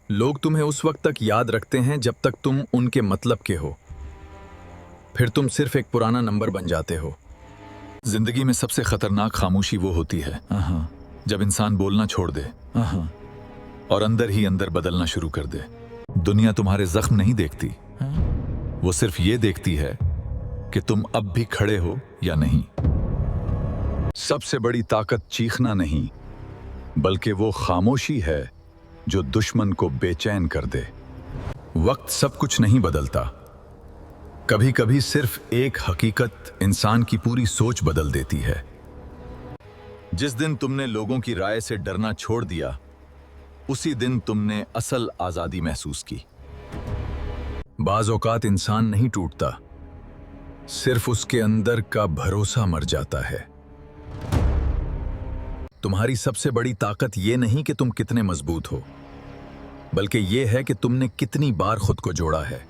लोग तुम्हें उस वक्त तक याद रखते हैं जब तक तुम उनके मतलब के हो, फिर तुम सिर्फ एक पुराना नंबर बन जाते हो। जिंदगी में सबसे खतरनाक खामोशी वो होती है जब इंसान बोलना छोड़ दे और अंदर ही अंदर बदलना शुरू कर दे। दुनिया तुम्हारे जख्म नहीं देखती, वो सिर्फ ये देखती है कि तुम अब भी खड़े हो या नहीं। सबसे बड़ी ताकत चीखना नहीं, बल्कि वो खामोशी है जो दुश्मन को बेचैन कर दे। वक्त सब कुछ नहीं बदलता, कभी कभी सिर्फ एक हकीकत इंसान की पूरी सोच बदल देती है। जिस दिन तुमने लोगों की राय से डरना छोड़ दिया, उसी दिन तुमने असल आजादी महसूस की। बाज़ औकात इंसान नहीं टूटता, सिर्फ उसके अंदर का भरोसा मर जाता है। तुम्हारी सबसे बड़ी ताकत ये नहीं कि तुम कितने मजबूत हो, बल्कि ये है कि तुमने कितनी बार खुद को जोड़ा है।